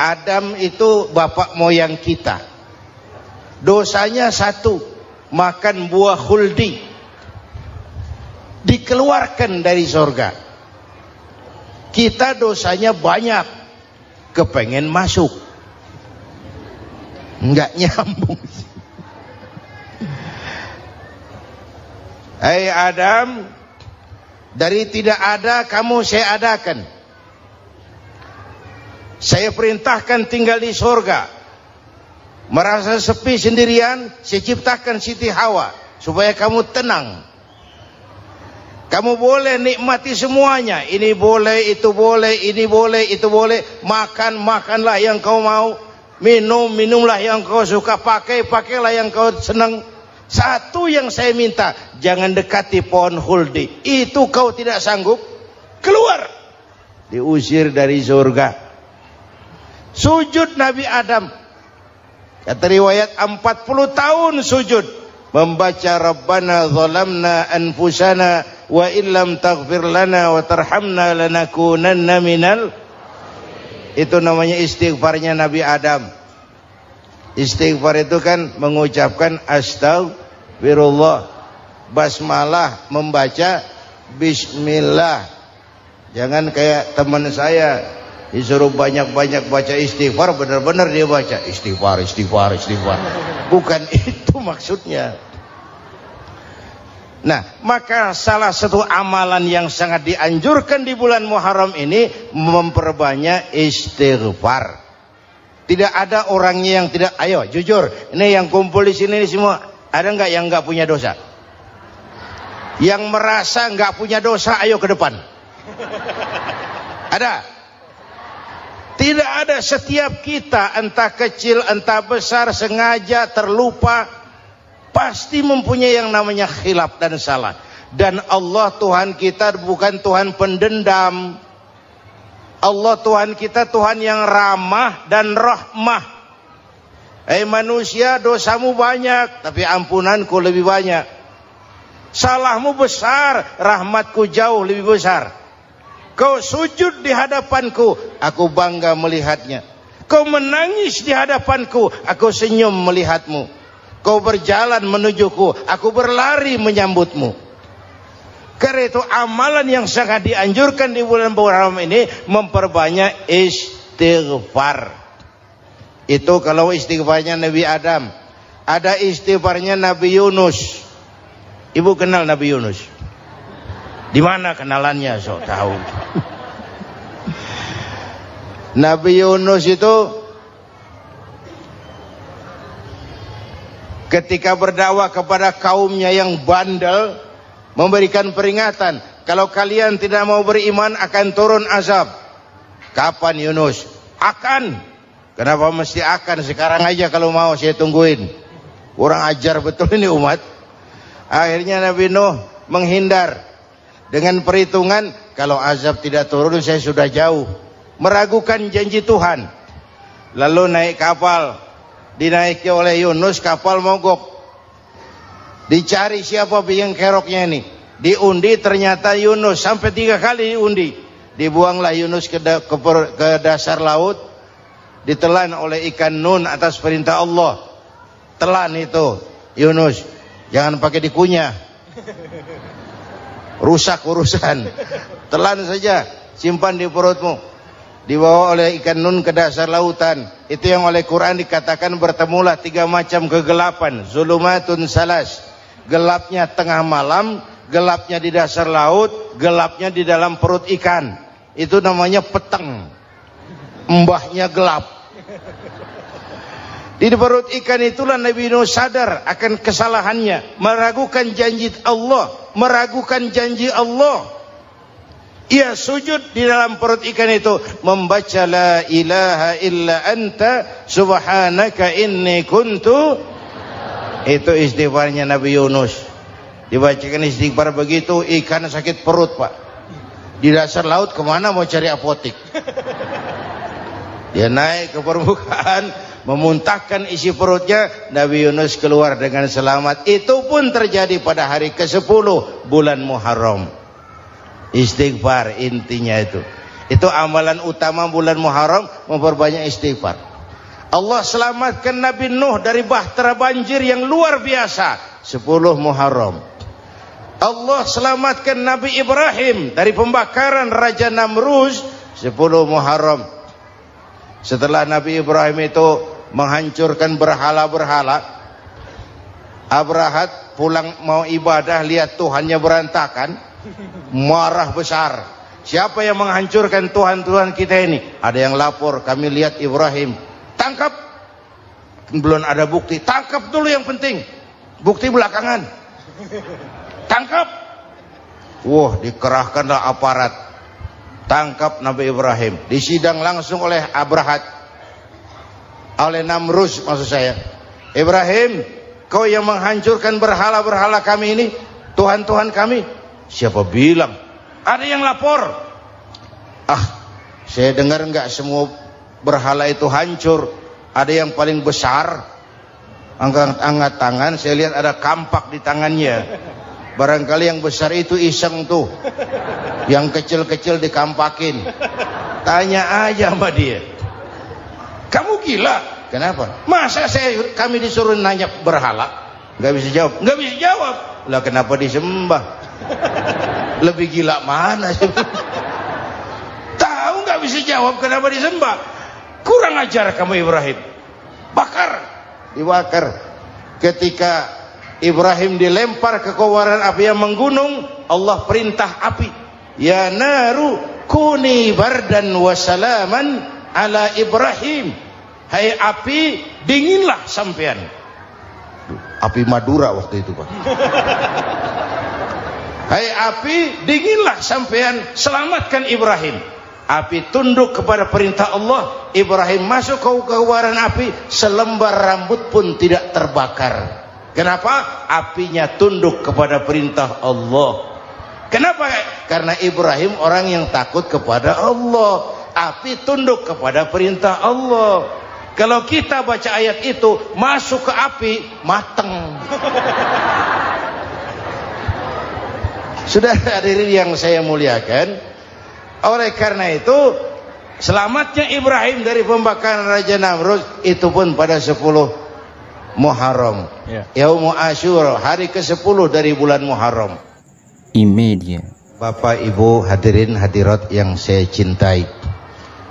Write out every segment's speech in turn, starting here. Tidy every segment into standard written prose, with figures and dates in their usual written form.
Adam itu bapak moyang kita. Dosanya satu, makan buah khuldi, dikeluarkan dari surga. Kita dosanya banyak, kepengen masuk, nggak nyambung. Hai Adam, dari tidak ada kamu saya adakan. Saya perintahkan tinggal di surga. Merasa sepi sendirian, saya ciptakan Siti Hawa supaya kamu tenang. Kamu boleh nikmati semuanya. Ini boleh, itu boleh, ini boleh, itu boleh. Makan, makanlah yang kau mau. Minum, minumlah yang kau suka. Pakai, pakailah yang kau senang. Satu yang saya minta, jangan dekati pohon khuldi. Itu kau tidak sanggup, keluar. Diusir dari surga. Sujud Nabi Adam. Kata riwayat 40 tahun sujud. Membaca Rabbana zalamna anfusana wa illam taghfir lana wa tarhamna lanakunanna minal. Itu namanya istighfarnya Nabi Adam. Istighfar itu kan mengucapkan astagfirullah, basmalah, membaca bismillah. Jangan kayak teman saya disuruh banyak-banyak baca istighfar, benar-benar dia baca istighfar, istighfar, istighfar. Bukan itu maksudnya. Nah, maka salah satu amalan yang sangat dianjurkan di bulan Muharram ini memperbanyak istighfar. Tidak ada orangnya yang tidak. Ayo jujur, ini yang kumpul di sini semua, ada nggak yang nggak punya dosa? Yang merasa nggak punya dosa, ayo ke depan. Ada? Tidak ada. Setiap kita, entah kecil entah besar, sengaja terlupa, pasti mempunyai yang namanya khilaf dan salah. Dan Allah Tuhan kita bukan Tuhan pendendam. Allah Tuhan kita Tuhan yang ramah dan rahmah. Manusia, dosamu banyak, tapi ampunanku lebih banyak. Salahmu besar, rahmatku jauh lebih besar. Kau sujud di hadapanku, aku bangga melihatnya. Kau menangis di hadapanku, aku senyum melihatmu. Kau berjalan menujuku, aku berlari menyambutmu. Karena itu amalan yang sangat dianjurkan di bulan Muharram ini memperbanyak istighfar. Itu kalau istighfarnya Nabi Adam. Ada istighfarnya Nabi Yunus. Ibu kenal Nabi Yunus? Di mana kenalannya? So tahu. Nabi Yunus itu ketika berdakwah kepada kaumnya yang bandel, memberikan peringatan, kalau kalian tidak mau beriman akan turun azab. Kapan Yunus? Akan. Kenapa mesti akan? Sekarang aja kalau mau, saya tungguin. Kurang ajar betul ini umat. Akhirnya Nabi Nuh menghindar dengan perhitungan, kalau azab tidak turun saya sudah jauh. Meragukan janji Tuhan. Lalu naik kapal, dinaiki oleh Yunus, kapal mogok. Dicari siapa biang keroknya ini. Diundi, ternyata Yunus. Sampai 3 kali diundi. Dibuanglah Yunus ke dasar laut. Ditelan oleh ikan nun atas perintah Allah. Telan itu Yunus. Jangan pakai dikunyah, rusak urusan. Telan saja, simpan di perutmu. Dibawa oleh ikan nun ke dasar lautan. Itu yang oleh Quran dikatakan bertemulah 3 macam kegelapan. Zulumatun salas. Gelapnya tengah malam, gelapnya di dasar laut, gelapnya di dalam perut ikan. Itu namanya peteng. Mbahnya gelap. Di perut ikan itulah Nabi Nuh sadar akan kesalahannya, meragukan janji Allah, meragukan janji Allah. Ia sujud di dalam perut ikan itu, membaca la ilaha illa anta subhanaka inni kuntu. Itu istighfarnya Nabi Yunus. Dibacakan istighfar begitu, ikan sakit perut pak. Di dasar laut kemana mau cari apotik? Dia naik ke permukaan, memuntahkan isi perutnya. Nabi Yunus keluar dengan selamat. Itu pun terjadi pada hari ke-10 bulan Muharram. Istighfar intinya itu. Itu amalan utama bulan Muharram, memperbanyak istighfar. Allah selamatkan Nabi Nuh dari bahtera banjir yang luar biasa, 10 Muharram. Allah selamatkan Nabi Ibrahim dari pembakaran Raja Namruz, 10 Muharram. Setelah Nabi Ibrahim itu menghancurkan berhala-berhala, Abrahat pulang mau ibadah, lihat Tuhannya berantakan, marah besar. Siapa yang menghancurkan Tuhan-Tuhan kita ini? Ada yang lapor, kami lihat Ibrahim. Tangkap. Belum ada bukti. Tangkap dulu yang penting. Bukti belakangan. Tangkap. Wah, dikerahkanlah aparat. Tangkap Nabi Ibrahim. Disidang langsung oleh Abrahat. Oleh Namruz maksud saya. Ibrahim, kau yang menghancurkan berhala-berhala kami ini, Tuhan-Tuhan kami. Siapa bilang? Ada yang lapor. Saya dengar enggak semua berhala itu hancur. Ada yang paling besar, angkat tangan, saya lihat ada kampak di tangannya. Barangkali yang besar itu iseng tuh, yang kecil-kecil dikampakin. Tanya aja sama dia, kamu gila? Kenapa? Masa kami disuruh nanya berhala? Nggak bisa jawab. Nggak bisa jawab. Lah kenapa disembah? Lebih gila mana sih? Tahu nggak bisa jawab kenapa disembah? Kurang ajar kamu Ibrahim. Bakar, dibakar. Ketika Ibrahim dilempar ke kobaran api yang menggunung, Allah perintah api, ya naru kuni bardan wa salaman ala Ibrahim. Hai api, dinginlah sampean. Api Madura waktu itu, Pak. Hai api, dinginlah sampean, selamatkan Ibrahim. Api tunduk kepada perintah Allah. Ibrahim masuk ke kobaran api, selembar rambut pun tidak terbakar. Kenapa? Apinya tunduk kepada perintah Allah. Kenapa? Karena Ibrahim orang yang takut kepada Allah. Api tunduk kepada perintah Allah. Kalau kita baca ayat itu, masuk ke api, mateng. Sudah hadirin yang saya muliakan, oleh karena itu selamatnya Ibrahim dari pembakaran Raja Namruz itu pun pada 10 Muharram, Yaumul Asyura, hari ke-10 dari bulan Muharram. Imedia. Bapak Ibu hadirin hadirat yang saya cintai,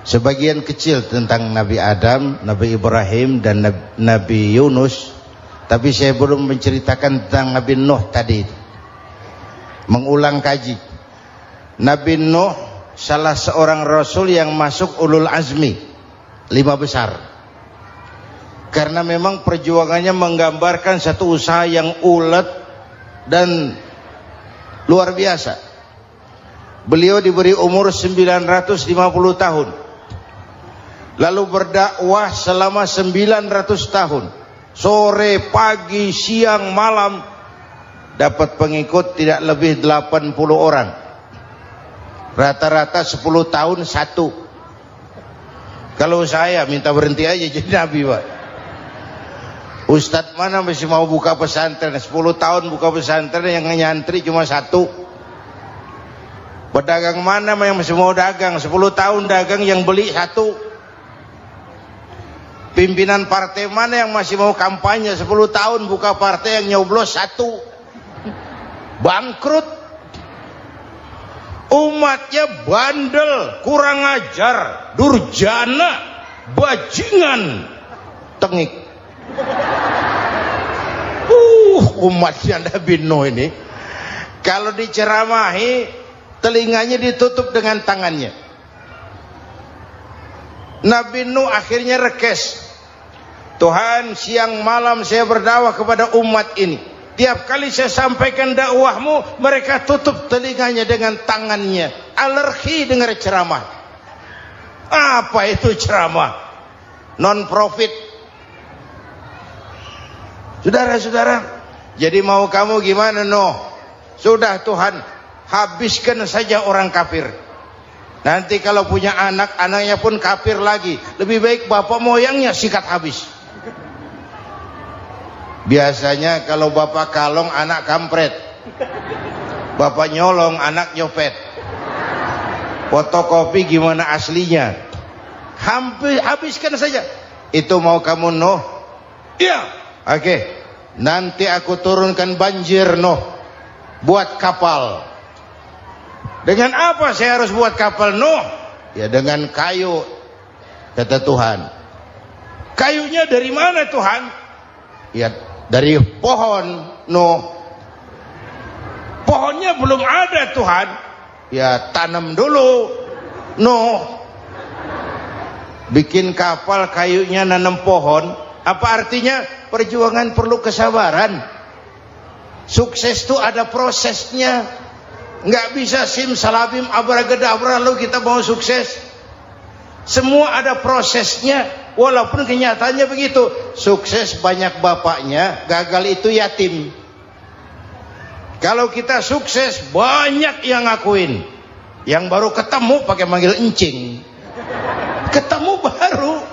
sebagian kecil tentang Nabi Adam, Nabi Ibrahim dan Nabi Yunus, tapi saya belum menceritakan tentang Nabi Nuh tadi. Mengulang kaji. Nabi Nuh salah seorang rasul yang masuk ulul azmi, 5 besar. Karena memang perjuangannya menggambarkan satu usaha yang ulet dan luar biasa. Beliau diberi umur 950 tahun. Lalu berdakwah selama 900 tahun. Sore, pagi, siang, malam, dapat pengikut tidak lebih 80 orang. Rata-rata 10 tahun satu. Kalau saya minta berhenti aja jadi nabi, Pak. Ustadz mana masih mau buka pesantren? 10 tahun buka pesantren, yang nyantri cuma satu. Pedagang mana yang masih mau dagang? 10 tahun dagang, yang beli satu. Pimpinan partai mana yang masih mau kampanye? 10 tahun buka partai, yang nyoblos satu. Bangkrut. Umatnya bandel, kurang ajar, durjana, bajingan, tengik. Umatnya Nabi Nuh ini kalau diceramahi, telinganya ditutup dengan tangannya. Nabi Nuh akhirnya rekes, Tuhan, siang malam saya berdakwah kepada umat ini. Tiap kali saya sampaikan dakwahmu, mereka tutup telinganya dengan tangannya. Alergi dengar ceramah. Apa itu ceramah? Non profit. Saudara-saudara, jadi mau kamu gimana, Nuh? Sudah Tuhan, habiskan saja orang kafir. Nanti kalau punya anak, anaknya pun kafir lagi. Lebih baik bapak moyangnya sikat habis. Biasanya kalau bapak kalong, anak kampret. Bapak nyolong, anak nyopet. Fotokopi gimana aslinya? Habiskan saja. Itu mau kamu Nuh? Iya. Oke. Nanti aku turunkan banjir Nuh. Buat kapal. Dengan apa saya harus buat kapal Nuh? Ya dengan kayu, kata Tuhan. Kayunya dari mana Tuhan? Ya dari pohon Nuh. Pohonnya belum ada Tuhan. Ya tanam dulu Nuh. Bikin kapal kayunya nanam pohon. Apa artinya? Perjuangan perlu kesabaran. Sukses itu ada prosesnya. Nggak bisa simsalabim abracadabra lalu kita mau sukses. Semua ada prosesnya. Walaupun kenyataannya begitu. Sukses banyak bapaknya, gagal itu yatim. Kalau kita sukses banyak yang ngakuin. Yang baru ketemu pakai manggil encing. Ketemu baru.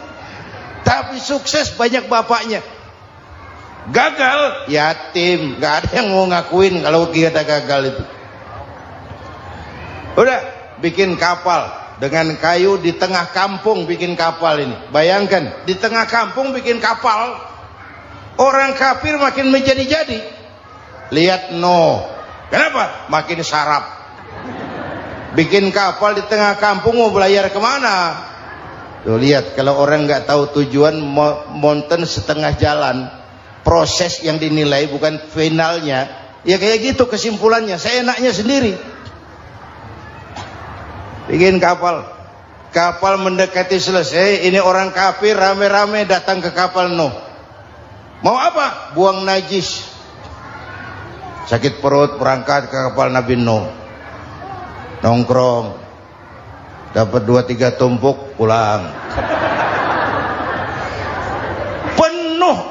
Tapi sukses banyak bapaknya. Gagal yatim, nggak ada yang mau ngakuin kalau kita gagal itu. Udah bikin kapal dengan kayu di tengah kampung, bikin kapal ini. Bayangkan di tengah kampung bikin kapal, orang kafir makin menjadi-jadi. Lihat Nuh, kenapa? Makin sarap. Bikin kapal di tengah kampung mau belayar kemana? Tuh lihat, kalau orang nggak tahu tujuan, mountain setengah jalan. Proses yang dinilai bukan finalnya. Ya kayak gitu kesimpulannya. Saya enaknya sendiri. Bikin kapal. Kapal mendekati selesai. Ini orang kafir rame-rame datang ke kapal Nuh. Mau apa? Buang najis. Sakit perut berangkat ke kapal Nabi Nuh. Nongkrong. Dapat 2-3 tumpuk pulang.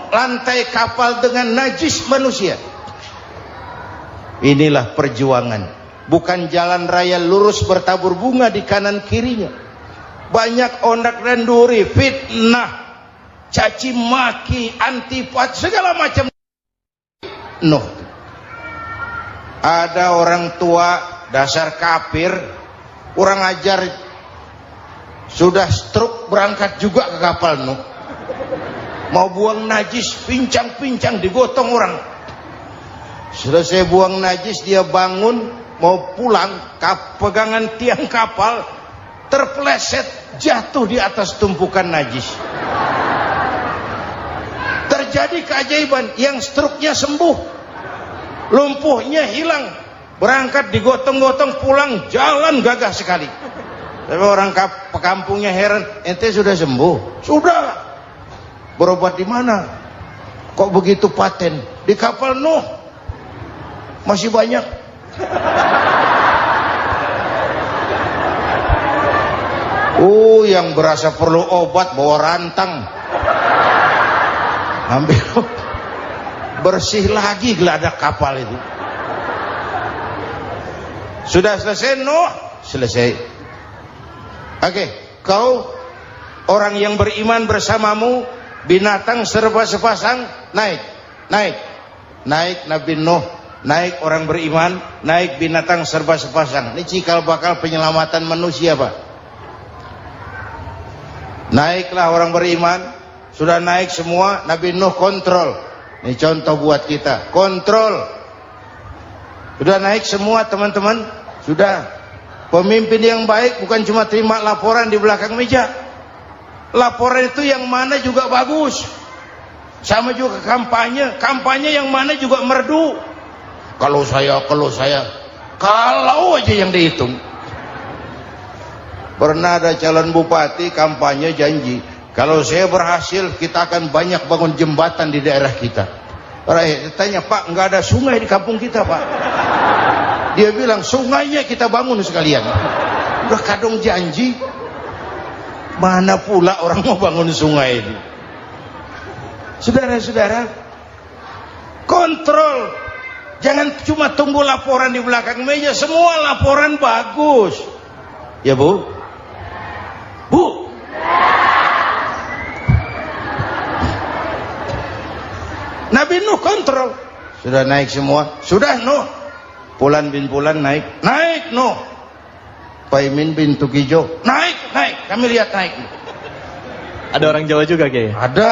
Lantai kapal dengan najis manusia. Inilah perjuangan. Bukan jalan raya lurus bertabur bunga di kanan kirinya. Banyak ondak dan duri, fitnah, caci maki, antipat, segala macam. Nuh. Ada orang tua dasar kafir, kurang ajar, sudah stroke berangkat juga ke kapal Nuh. Mau buang najis, pincang-pincang digotong orang. Selesai buang najis, dia bangun mau pulang, pegangan tiang kapal terpeleset, jatuh di atas tumpukan najis. Terjadi keajaiban, yang struknya sembuh, lumpuhnya hilang, berangkat digotong-gotong pulang, jalan gagah sekali. Tapi orang kampungnya heran, ente sudah sembuh? Sudah. Berobat di mana? Kok begitu paten? Di kapal Nuh. Masih banyak. Yang berasa perlu obat bawa rantang. Ambil bersih lagi geladak kapal itu. Sudah selesai Nuh? Selesai. Oke, kau orang yang beriman bersamamu, binatang serba sepasang, naik Nabi Nuh, naik orang beriman, naik binatang serba sepasang. Ini cikal bakal penyelamatan manusia, Pak. Naiklah orang beriman, sudah naik semua, Nabi Nuh kontrol. Ini contoh buat kita, kontrol. Sudah naik semua teman-teman, sudah. Pemimpin yang baik bukan cuma terima laporan di belakang meja. Laporan itu yang mana juga bagus. Sama juga kampanye yang mana juga merdu. Kalau aja yang dihitung. Pernah ada calon bupati kampanye janji, kalau saya berhasil kita akan banyak bangun jembatan di daerah kita. Rakyat tanya, Pak, nggak ada sungai di kampung kita, Pak. Dia bilang, sungainya kita bangun sekalian. Udah kadung janji. Mana pula orang mau bangun sungai ini? Saudara-saudara, kontrol. Jangan cuma tunggu laporan di belakang meja. Semua laporan bagus. Ya Bu? Bu? Nabi Nuh kontrol. Sudah naik semua? Sudah Nuh. Pulan bin Pulan naik. Naik Nuh. Paimin bintu Kijo. Naik, kami lihat naik. Ada orang Jawa juga Kiai? Ada.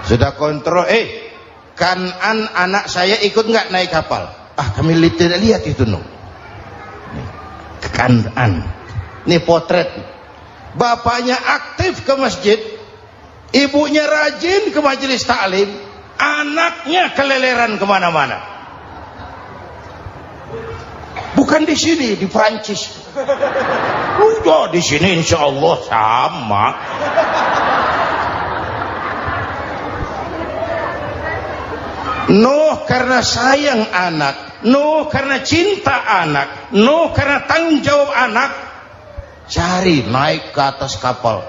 Sudah kontrol, Kan'an anak saya ikut nggak naik kapal? Kami tidak lihat itu no. Kan'an. Ini potret. Bapaknya aktif ke masjid, ibunya rajin ke majelis taklim, anaknya keleleran kemana-mana. Bukan di sini, di Prancis. Udah di sini insya Allah sama. Nuh karena sayang anak, Nuh karena cinta anak, Nuh karena tanggung jawab anak, cari naik ke atas kapal.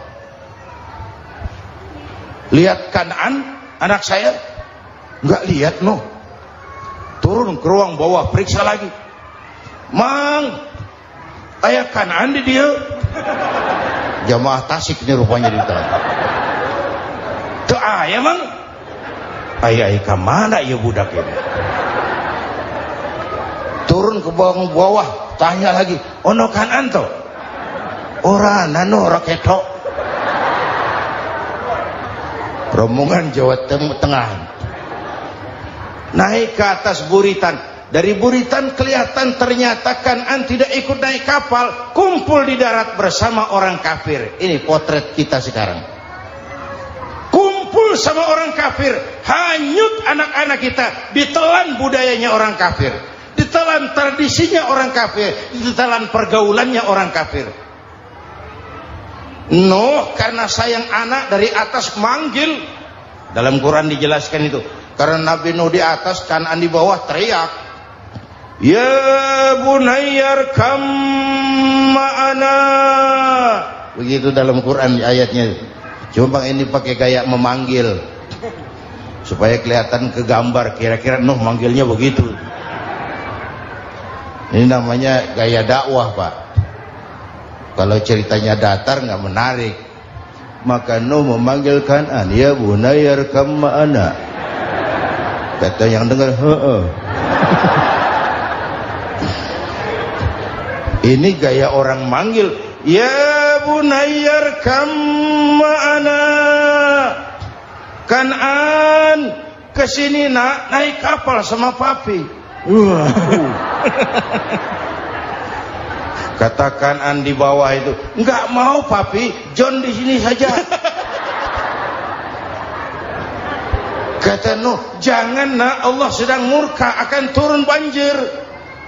Lihat Kan'an, anak saya, nggak lihat Nuh. Turun ke ruang bawah, periksa lagi. Mang, ayah Kan'an di dia. Jamaah Tasik ini rupanya di dalam. Tuh ayah mang. Ayah ke mana ya budak ini? Turun ke bawah, tanya lagi. Ono Kan'an to? Ora nano raketo. Rombongan Jawa Tengah. Naik ke atas buritan. Dari buritan kelihatan ternyata Kan'an tidak ikut naik kapal, kumpul di darat bersama orang kafir. Ini potret kita sekarang. Kumpul sama orang kafir, hanyut anak-anak kita, ditelan budayanya orang kafir, ditelan tradisinya orang kafir, ditelan pergaulannya orang kafir. Nuh karena sayang anak dari atas manggil. Dalam Quran dijelaskan itu. Karena Nabi Nuh di atas, Kan'an di bawah, teriak. Ya bunayyar kam ma'ana. Begitu dalam Quran ayatnya. Cuma ini pakai gaya memanggil supaya kelihatan ke gambar, kira-kira Nuh manggilnya begitu. Ini namanya gaya dakwah, Pak. Kalau ceritanya datar nggak menarik. Maka Nuh memanggil Kan'an, ya bunayyar kam ma'ana. Kata yang dengar, ini gaya orang manggil, ya bunayyar kam ma'ana. Kan'an kesini nak, naik kapal sama papi. Kata Kan'an di bawah itu, enggak mau papi, John di sini saja. Kata Nuh, jangan nak, Allah sedang murka, akan turun banjir.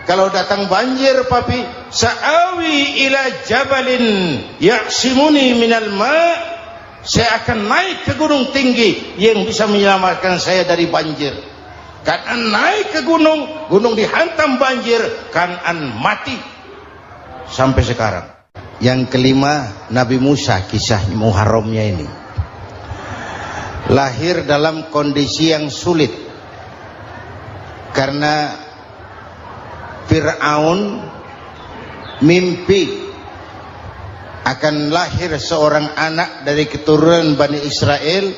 Kalau datang banjir papi, sa'awi ila jabalin ya'simuni minal ma', saya akan naik ke gunung tinggi yang bisa menyelamatkan saya dari banjir. Kan'an naik ke gunung, gunung dihantam banjir, Kan'an mati sampai sekarang. Yang kelima, Nabi Musa, kisah Muharramnya ini. Lahir dalam kondisi yang sulit karena Fir'aun mimpi akan lahir seorang anak dari keturunan Bani Israel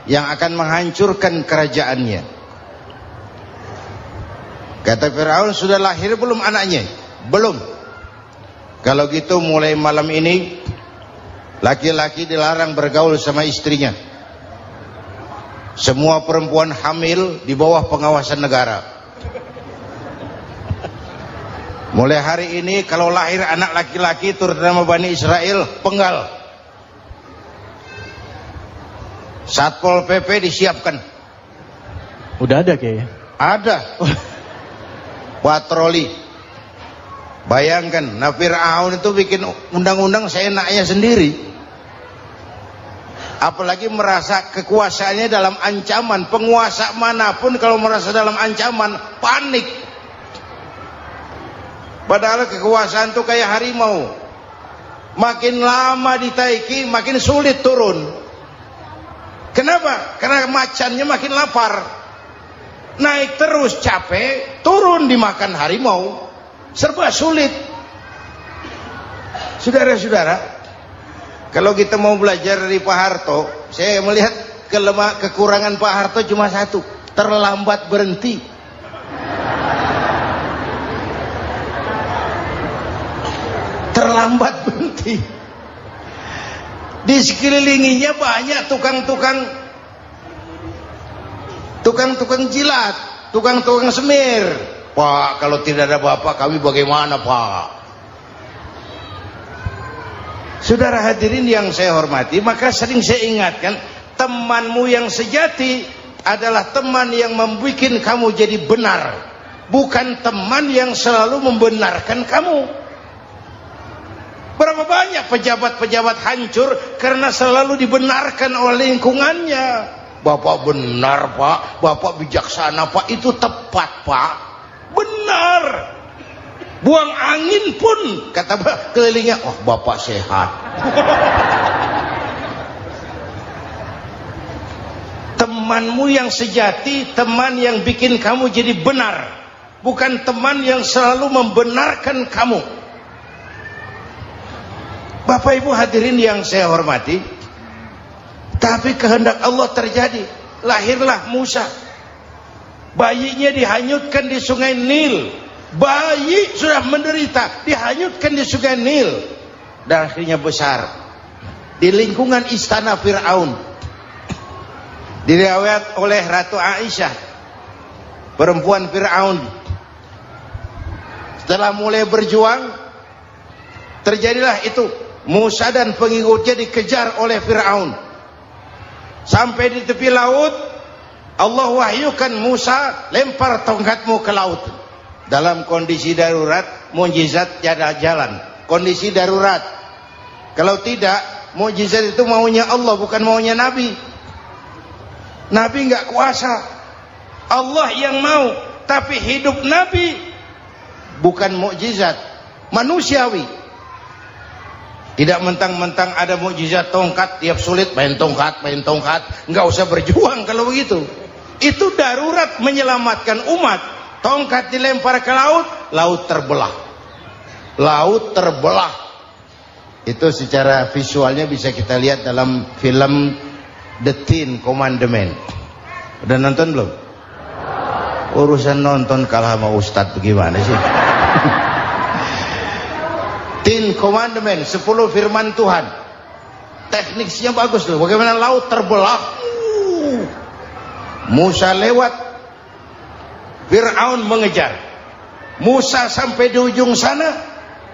yang akan menghancurkan kerajaannya. Kata Fir'aun, sudah lahir belum anaknya? Belum. Kalau gitu mulai malam ini laki-laki dilarang bergaul sama istrinya. Semua perempuan hamil di bawah pengawasan negara. Mulai hari ini kalau lahir anak laki-laki terutama Bani Israel, penggal. Satpol PP disiapkan. Udah ada kayaknya. Ada. Patroli. Bayangkan, Fir'aun itu bikin undang-undang seenaknya sendiri. Apalagi merasa kekuasaannya dalam ancaman. Penguasa manapun kalau merasa dalam ancaman, panik. Padahal kekuasaan itu kayak harimau. Makin lama ditaiki, makin sulit turun. Kenapa? Karena macannya makin lapar. Naik terus capek, turun dimakan harimau. Serba sulit. Saudara-saudara, kalau kita mau belajar dari Pak Harto, saya melihat kekurangan Pak Harto cuma satu, terlambat berhenti. terlambat berhenti. Di sekelilinginya banyak tukang-tukang jilat, tukang-tukang semir. Pak, kalau tidak ada bapak kami bagaimana, Pak? Saudara hadirin yang saya hormati, maka sering saya ingatkan, temanmu yang sejati adalah teman yang membuat kamu jadi benar, bukan teman yang selalu membenarkan kamu. Berapa banyak pejabat-pejabat hancur karena selalu dibenarkan oleh lingkungannya. Bapak benar, Pak. Bapak bijaksana, Pak. Itu tepat, Pak. Benar. Buang angin pun kata kelilingnya, oh Bapak sehat. Temanmu yang sejati, teman yang bikin kamu jadi benar, bukan teman yang selalu membenarkan kamu. Bapak Ibu hadirin yang saya hormati, tapi kehendak Allah terjadi. Lahirlah Musa. Bayinya dihanyutkan di sungai Nil. Bayi sudah menderita, dihanyutkan di sungai Nil. Dan akhirnya besar di lingkungan istana Fir'aun. Diriwayat oleh Ratu Aisyah, perempuan Fir'aun, setelah mulai berjuang, terjadilah itu. Musa dan pengikutnya dikejar oleh Fir'aun. Sampai di tepi laut, Allah wahyukan Musa, lempar tongkatmu ke laut. Dalam kondisi darurat, mukjizat tiada jalan. Kondisi darurat. Kalau tidak, mukjizat itu maunya Allah, bukan maunya Nabi. Nabi nggak kuasa. Allah yang mau. Tapi hidup Nabi bukan mukjizat, manusiawi. Tidak mentang-mentang ada mukjizat tongkat, tiap sulit main tongkat. Nggak usah berjuang kalau begitu. Itu darurat menyelamatkan umat. Tongkat dilempar ke laut, laut terbelah. Laut terbelah. Itu secara visualnya bisa kita lihat dalam film The Ten Commandments. Udah nonton belum? Urusan nonton kalah sama Ustadz bagaimana sih? Ten Commandments, 10 firman Tuhan. Tekniknya bagus loh. Bagaimana laut terbelah. Musa lewat, Fir'aun mengejar. Musa sampai di ujung sana,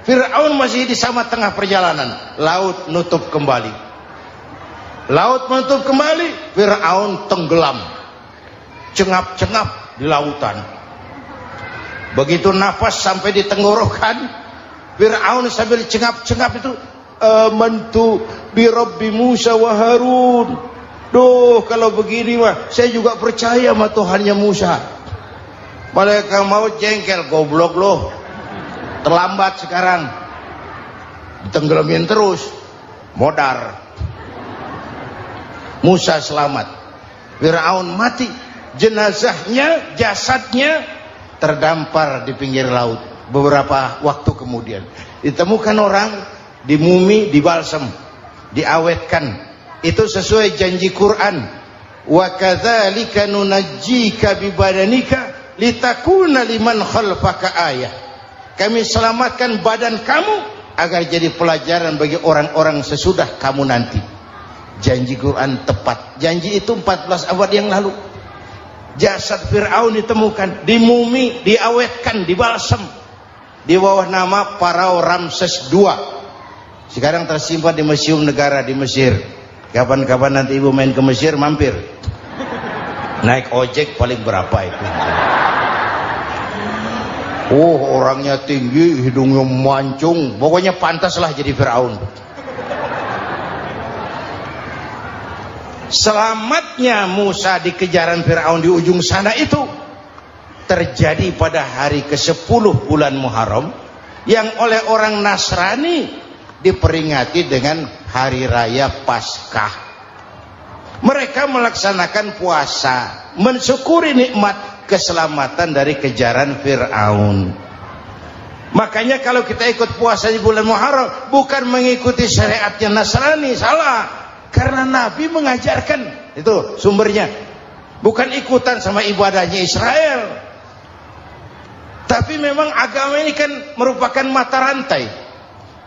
Fir'aun masih di sama tengah perjalanan. Laut nutup kembali. Laut menutup kembali, Fir'aun tenggelam. Cengap-cengap di lautan. Begitu nafas sampai di tenggorokan, Fir'aun sambil cengap-cengap itu, amantu bi Rabbi Musa wa Harun. Duh, kalau begini mah saya juga percaya sama Tuhannya Musa. Malaikat maut jengkel, goblok loh. Terlambat sekarang. Ditenggelamin terus. Modar. Musa selamat. Fir'aun mati. Jenazahnya, jasadnya terdampar di pinggir laut. Beberapa waktu kemudian ditemukan orang, dimumi, dibalsem, diawetkan. Itu sesuai janji Quran. Wa kadzalika nunajjika bi badanika litakuna liman khalfaka ayah. Kami selamatkan badan kamu agar jadi pelajaran bagi orang-orang sesudah kamu nanti. Janji Quran tepat. Janji itu 14 abad yang lalu. Jasad Fir'aun ditemukan, dimumi, diawetkan, dibalsem di bawah nama Farao Ramses II. Sekarang tersimpan di Museum Negara di Mesir. Kapan-kapan nanti ibu main ke Mesir, mampir. Naik ojek paling berapa itu? Oh, orangnya tinggi, hidungnya mancung, pokoknya pantaslah jadi Fir'aun. Selamatnya Musa di kejaran Fir'aun di ujung sana itu terjadi pada hari ke-10 bulan Muharram, yang oleh orang Nasrani diperingati dengan hari raya Paskah. Mereka melaksanakan puasa, mensyukuri nikmat keselamatan dari kejaran Fir'aun. Makanya kalau kita ikut puasa di bulan Muharram, bukan mengikuti syariatnya Nasrani, salah. Karena Nabi mengajarkan, itu sumbernya. Bukan ikutan sama ibadahnya Israel. Tapi memang agama ini kan merupakan mata rantai.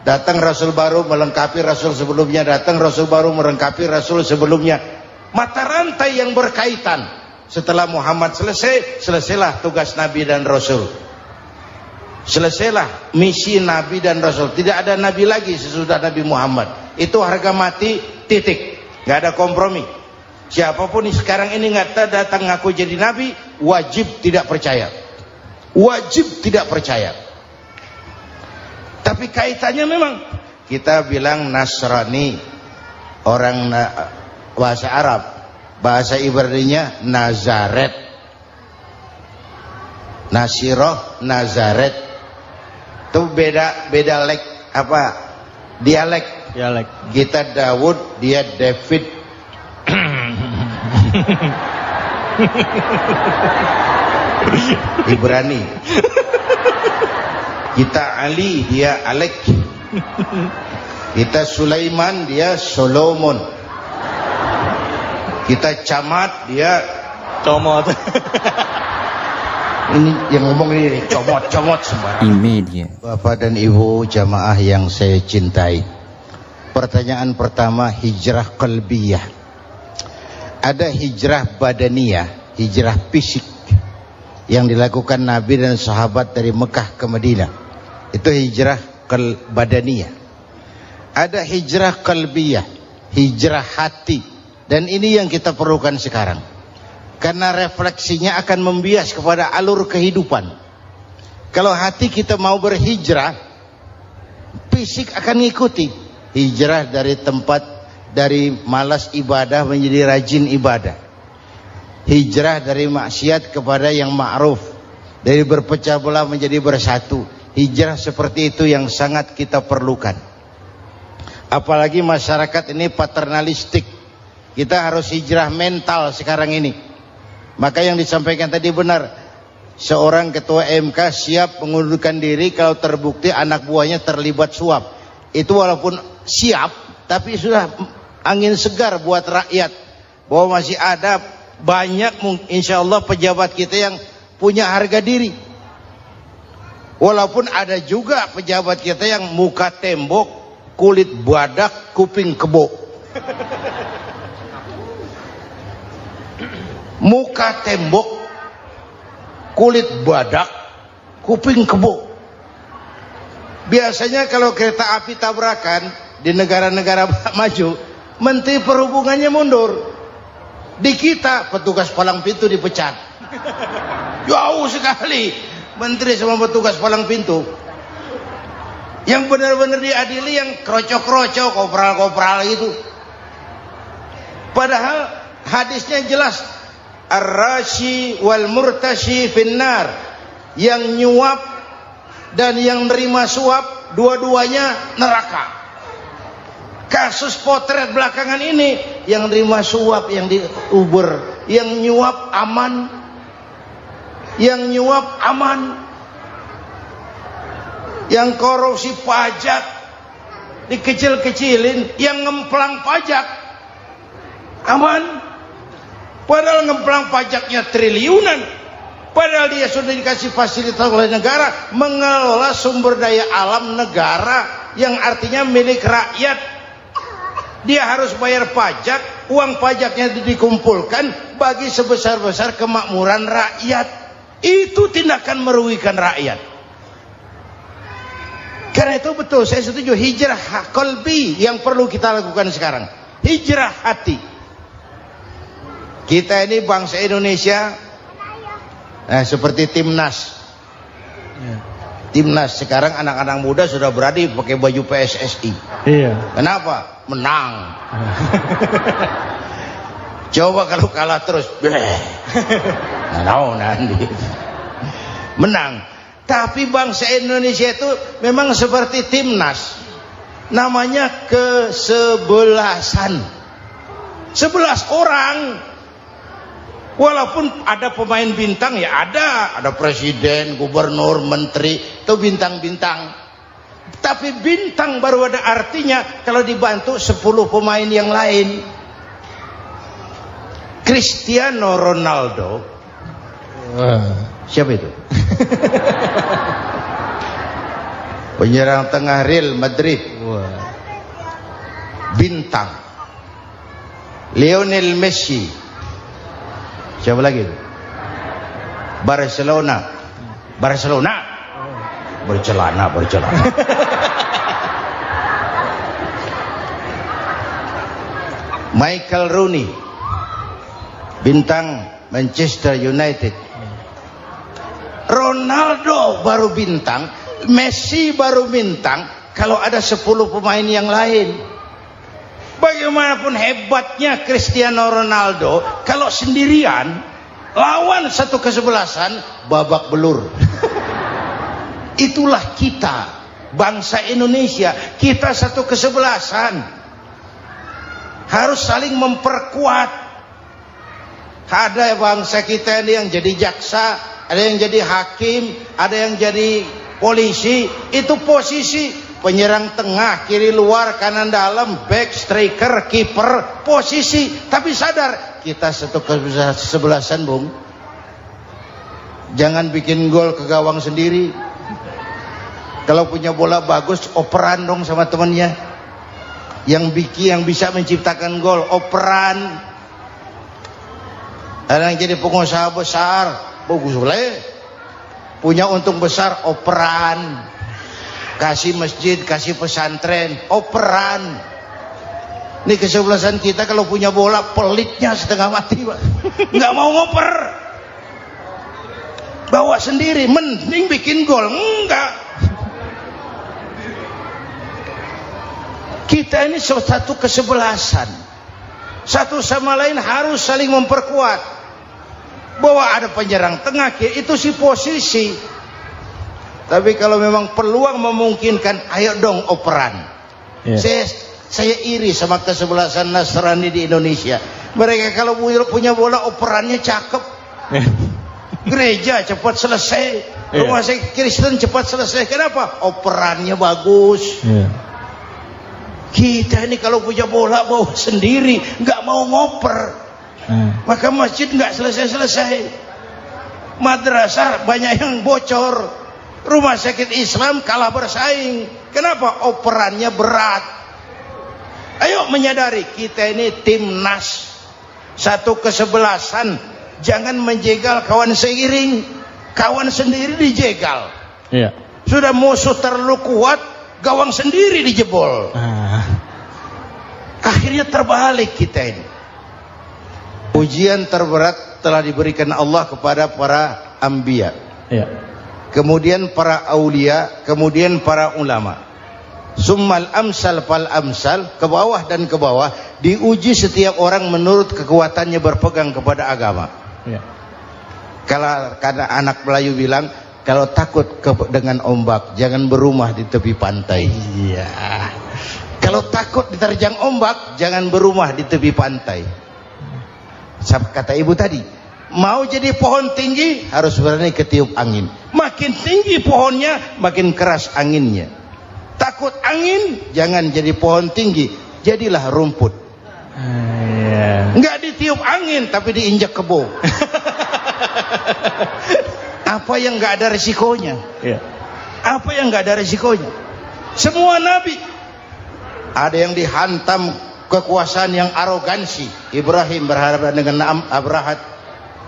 Datang Rasul baru melengkapi Rasul sebelumnya, datang Rasul baru melengkapi Rasul sebelumnya. Mata rantai yang berkaitan. Setelah Muhammad selesai, selesailah tugas Nabi dan Rasul. Selesailah misi Nabi dan Rasul. Tidak ada Nabi lagi sesudah Nabi Muhammad. Itu harga mati, titik. Gak ada kompromi. Siapapun sekarang ini nggak datang ngaku jadi Nabi, wajib tidak percaya. Wajib tidak percaya. Tapi kaitannya memang kita bilang Nasrani, orang bahasa Arab, bahasa Ibraninya Nazaret, Nasiroh, Nazaret. Itu beda dialek. Kita Daud, dia David. Ibrani. Kita Ali, dia Alek. Kita Sulaiman, dia Solomon. Kita Camat, dia Comot. ini yang ngomong ini comot sembarang. Imedia. Bapak dan Ibu jamaah yang saya cintai, pertanyaan pertama, hijrah qalbiyah. Ada hijrah badaniyah, hijrah fisik yang dilakukan Nabi dan sahabat dari Mekah ke Madinah. Itu hijrah badaniyah. Ada hijrah qalbiyah, hijrah hati. Dan ini yang kita perlukan sekarang. Karena refleksinya akan membias kepada alur kehidupan. Kalau hati kita mau berhijrah, fisik akan mengikuti. Hijrah dari tempat, dari malas ibadah menjadi rajin ibadah. Hijrah dari maksiat kepada yang ma'ruf, dari berpecah belah menjadi bersatu. Hijrah seperti itu yang sangat kita perlukan. Apalagi masyarakat ini paternalistik. Kita harus hijrah mental sekarang ini. Maka yang disampaikan tadi benar. Seorang ketua MK siap mengundurkan diri kalau terbukti anak buahnya terlibat suap. Itu walaupun siap, tapi sudah angin segar buat rakyat. Bahwa masih ada banyak insya Allah pejabat kita yang punya harga diri. Walaupun ada juga pejabat kita yang muka tembok, kulit badak, kuping kebo. Muka tembok, kulit badak, kuping kebo. Biasanya kalau kereta api tabrakan di negara-negara maju, Menteri Perhubungannya mundur. Di kita petugas palang pintu dipecat. Jauh sekali menteri sama petugas palang pintu. Yang benar-benar diadili yang krocok-krocok, kopral-kopral itu. Padahal hadisnya jelas, ar-rashi wal murtashi finnar. Yang nyuap dan yang nerima suap, dua-duanya neraka. Kasus potret belakangan ini, yang nerima suap, yang diuber, yang nyuap aman, yang nyuap aman, yang korupsi pajak dikecil-kecilin, yang ngemplang pajak aman. Padahal ngemplang pajaknya triliunan, padahal dia sudah dikasih fasilitas oleh negara mengelola sumber daya alam negara yang artinya milik rakyat. Dia harus bayar pajak, uang pajaknya dikumpulkan bagi sebesar-besar kemakmuran rakyat. Itu tindakan merugikan rakyat. Karena itu betul, saya setuju, hijrah qalbi yang perlu kita lakukan sekarang. Hijrah hati. Kita ini bangsa Indonesia, seperti timnas. Timnas sekarang anak-anak muda sudah berani pakai baju PSSI. Iya. Kenapa? Menang. Coba kalau kalah terus, nanti menang. Tapi bangsa Indonesia itu memang seperti timnas, namanya kesebelasan. 11 orang. Walaupun ada pemain bintang, ya ada presiden, gubernur, menteri, itu bintang-bintang. Tapi bintang baru ada artinya kalau dibantu 10 pemain yang lain. Cristiano Ronaldo, siapa itu? Penyerang tengah Real Madrid. Wah. Bintang. Lionel Messi. Siapa lagi? Barcelona. Bercelana. Michael Rooney, bintang Manchester United. Ronaldo baru bintang, Messi baru bintang kalau ada 10 pemain yang lain. Bagaimanapun hebatnya Cristiano Ronaldo, kalau sendirian lawan satu kesebelasan, babak belur. Itulah kita, bangsa Indonesia. Kita satu kesebelasan, harus saling memperkuat. Ada bangsa kita ini yang jadi jaksa, ada yang jadi hakim, ada yang jadi polisi. Itu posisi penyerang tengah, kiri luar, kanan dalam, back, striker, kiper, posisi. Tapi sadar, kita satu kesebelasan, Bung. Jangan bikin gol ke gawang sendiri. Kalau punya bola bagus, operan dong sama temannya. Yang bisa menciptakan gol, operan. Ada yang jadi pengusaha besar, bagus boleh. Punya untung besar, operan. Kasih masjid, kasih pesantren, operan. Ini kesebelasan kita kalau punya bola, pelitnya setengah mati, Pak. Nggak mau ngoper. Bawa sendiri, mending bikin gol. Enggak. Kita ini satu kesebelasan. Satu sama lain harus saling memperkuat. Bahwa ada penyerang tengah, itu si posisi. Tapi kalau memang peluang memungkinkan, ayo dong operan. Saya iri sama kesebelasan Nasrani di Indonesia. Mereka kalau punya bola, operannya cakep. Gereja cepat selesai, rumah sakit Kristen cepat selesai. Kenapa? Operannya bagus. Kita ini kalau punya bola bawa sendiri, nggak mau ngoper, maka masjid nggak selesai-selesai. Madrasah banyak yang bocor, rumah sakit Islam kalah bersaing. Kenapa? Operannya berat. Ayo menyadari, kita ini timnas, satu kesebelasan. Jangan menjegal kawan seiring, kawan sendiri dijegal. Sudah musuh terlalu kuat, gawang sendiri dijebol. Akhirnya terbalik kita ini. Ujian terberat telah diberikan Allah kepada para anbiya, kemudian para aulia, kemudian para ulama. Summal amsal fal amsal, ke bawah dan ke bawah. Diuji setiap orang menurut kekuatannya berpegang kepada agama. Kalau karena anak Melayu bilang, kalau takut dengan ombak, jangan berumah di tepi pantai. Kalau takut diterjang ombak, jangan berumah di tepi pantai. Kata ibu tadi, mau jadi pohon tinggi, harus berani ketiup angin. Makin tinggi pohonnya, makin keras anginnya. Takut angin, jangan jadi pohon tinggi, jadilah rumput. Nggak ditiup angin, tapi diinjak kebo. Apa yang nggak ada resikonya? Apa yang nggak ada resikonya? Semua nabi ada yang dihantam kekuasaan yang arogansi. Ibrahim berhadapan dengan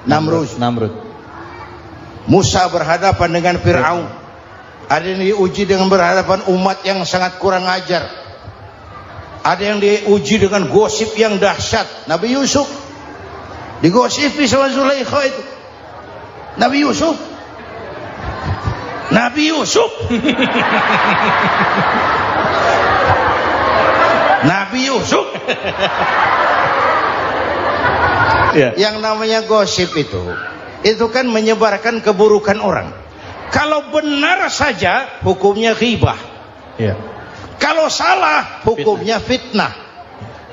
Namrud. Musa berhadapan dengan Fir'aun. Ada yang diuji dengan berhadapan umat yang sangat kurang ajar. Ada yang diuji dengan gosip yang dahsyat. Nabi Yusuf digosipi sama Zulaikha itu. Nabi Yusuf Yang namanya gosip itu kan menyebarkan keburukan orang. Kalau benar saja hukumnya ghibah. Kalau salah hukumnya fitnah.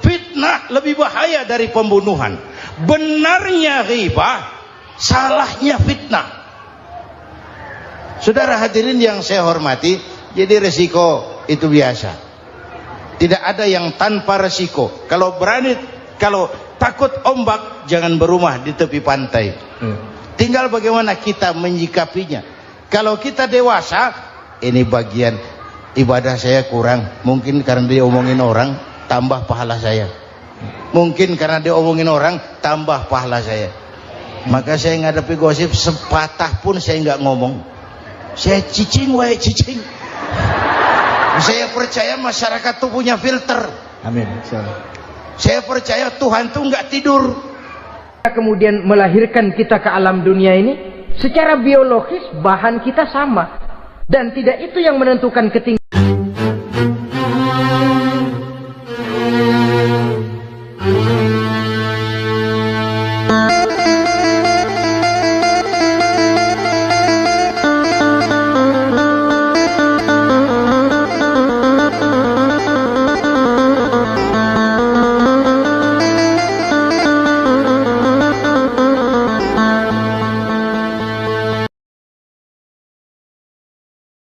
Fitnah lebih bahaya dari pembunuhan. Benarnya ghibah, salahnya fitnah. Saudara hadirin yang saya hormati, jadi resiko itu biasa. Tidak ada yang tanpa resiko. Kalau takut ombak, jangan berumah di tepi pantai. Tinggal bagaimana kita menyikapinya. Kalau kita dewasa, ini bagian ibadah saya kurang. Mungkin karena dia omongin orang, tambah pahala saya. Mungkin karena dia omongin orang, tambah pahala saya. Maka saya ngadepi gosip sepatah pun saya nggak ngomong. Saya cicing wae cicing. Saya percaya masyarakat tuh punya filter. Amin. Insyaallah. Saya percaya Tuhan tuh nggak tidur. Kemudian melahirkan kita ke alam dunia ini, secara biologis bahan kita sama, dan tidak itu yang menentukan ketinggian